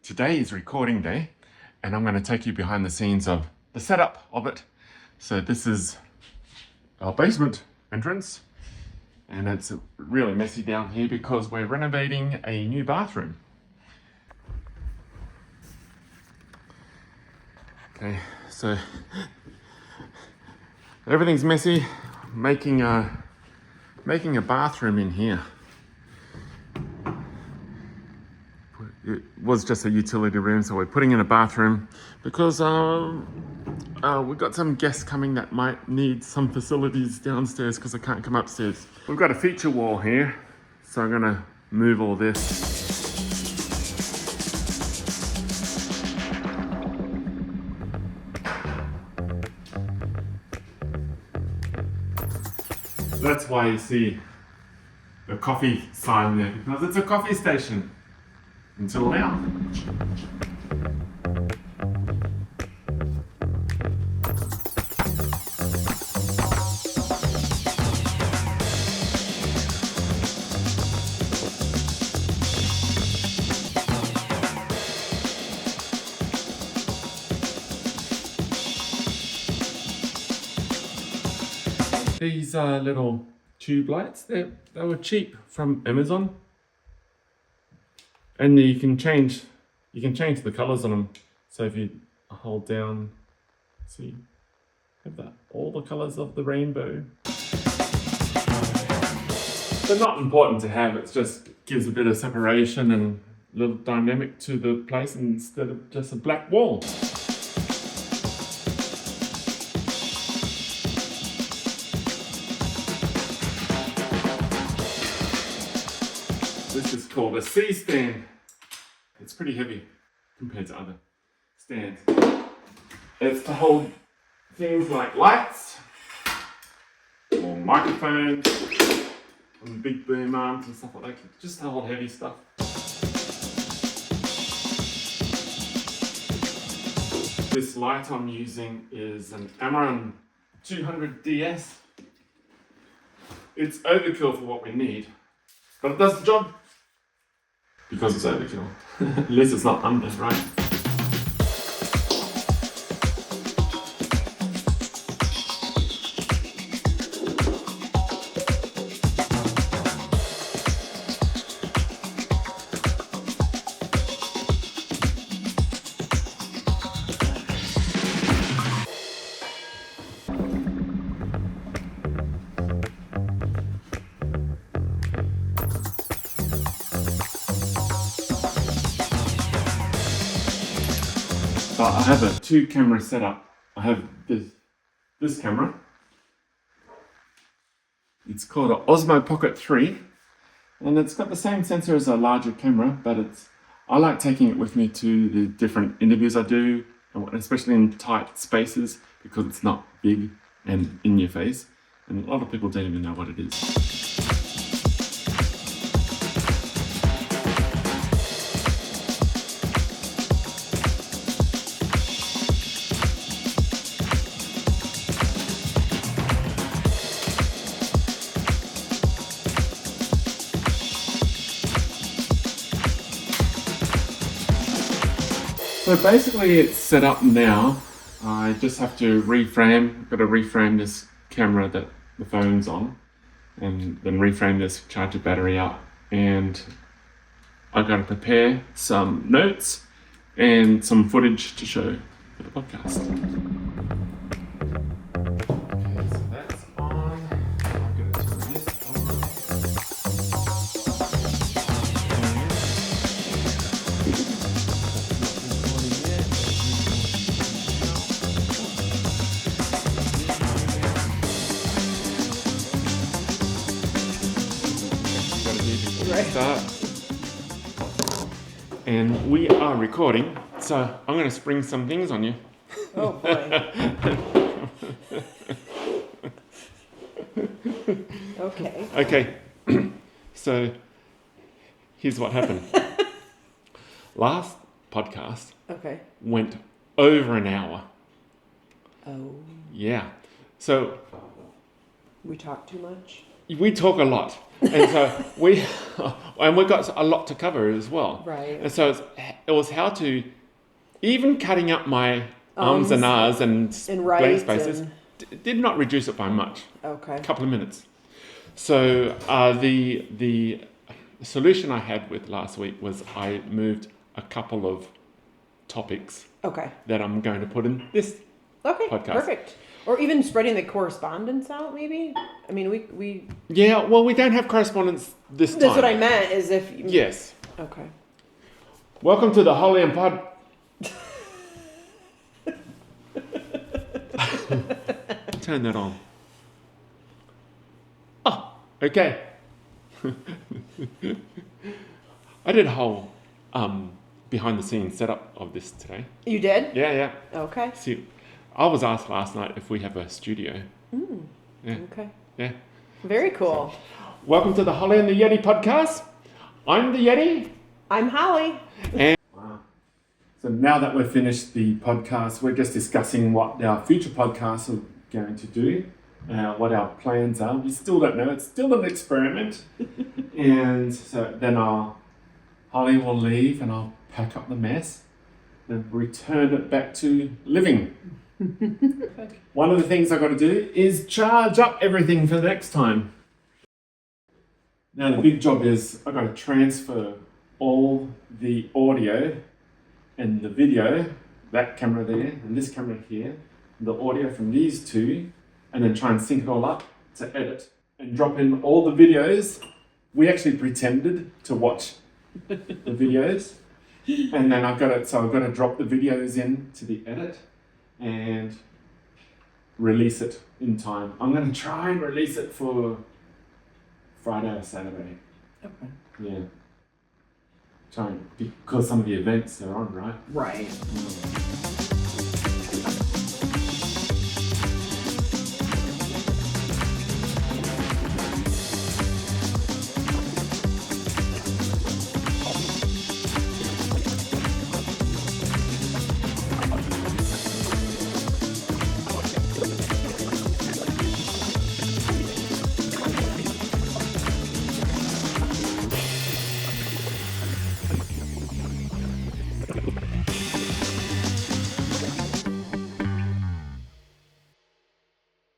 Today is recording day, and I'm going to take you behind the scenes of the setup of it. So this is our basement entrance, and it's really messy down here because we're renovating a new bathroom. Okay, so everything's messy. Making a bathroom in here. It was just a utility room, so we're putting in a bathroom because we've got some guests coming that might need some facilities downstairs because I can't come upstairs. We've got a feature wall here, so I'm gonna move all this. That's why you see the coffee sign there, because it's a coffee station. Until now. These little tube lights, they were cheap from Amazon. And you can change the colors on them. So if you hold down, see, have that all the colors of the rainbow. They're not important to have. It just gives a bit of separation and a little dynamic to the place instead of just a black wall. This is called a C stand. It's pretty heavy compared to other stands. It's to hold things like lights or microphones and big boom arms and stuff like that. Just to hold heavy stuff. This light I'm using is an Amaran 200DS. It's overkill for what we need, but it does the job. Because it's overkill. At least it's not under, right? So I have a 2-camera setup. I have this camera. It's called an Osmo Pocket 3, and it's got the same sensor as a larger camera, but I like taking it with me to the different interviews I do, especially in tight spaces, because it's not big and in your face, and a lot of people don't even know what it is. So basically it's set up now. I just have to reframe, got to reframe this camera that the phone's on, and then reframe this, charge the battery up, and I've got to prepare some notes and some footage to show for the podcast. Okay, so that's on. I'm going to turn this on. Start. And we are recording, so I'm going to spring some things on you. Oh boy. Okay. Okay, so here's what happened. Last podcast went over an hour. Oh. Yeah, so we talk too much? we talk a lot, and so we've got a lot to cover as well. Right. And so it was how to, even cutting up my ums and ahs and right blank spaces, and- did not reduce it by much. Okay. A couple of minutes. So the solution I had with last week was I moved a couple of topics Okay. that I'm going to put in this podcast. Perfect. Or even spreading the correspondence out, maybe. I mean, we. Yeah, well, we don't have correspondence this time. That's what I meant. Is if. Yes. Okay. Welcome to the Holly and Pod. Turn that on. Oh, okay. I did a whole behind the scenes setup of this today. You did? Yeah. Okay. See, I was asked last night if we have a studio. Yeah. Okay. Yeah. Very cool. Welcome to the Holly and the Yeti podcast. I'm the Yeti. I'm Holly. And so now that we've finished the podcast, we're just discussing what our future podcasts are going to do, what our plans are. We still don't know. It's still an experiment. And so then Holly will leave and I'll pack up the mess and return it back to living. One of the things I've got to do is charge up everything for the next time. Now the big job is I've got to transfer all the audio and the video, that camera there and this camera here, the audio from these two, and then try and sync it all up to edit and drop in all the videos. We actually pretended to watch the videos, and then I've got to drop the videos in to the edit and release it in time. I'm going to try and release it for Friday or Saturday. Okay. Yeah. Trying because some of the events are on, right? Right.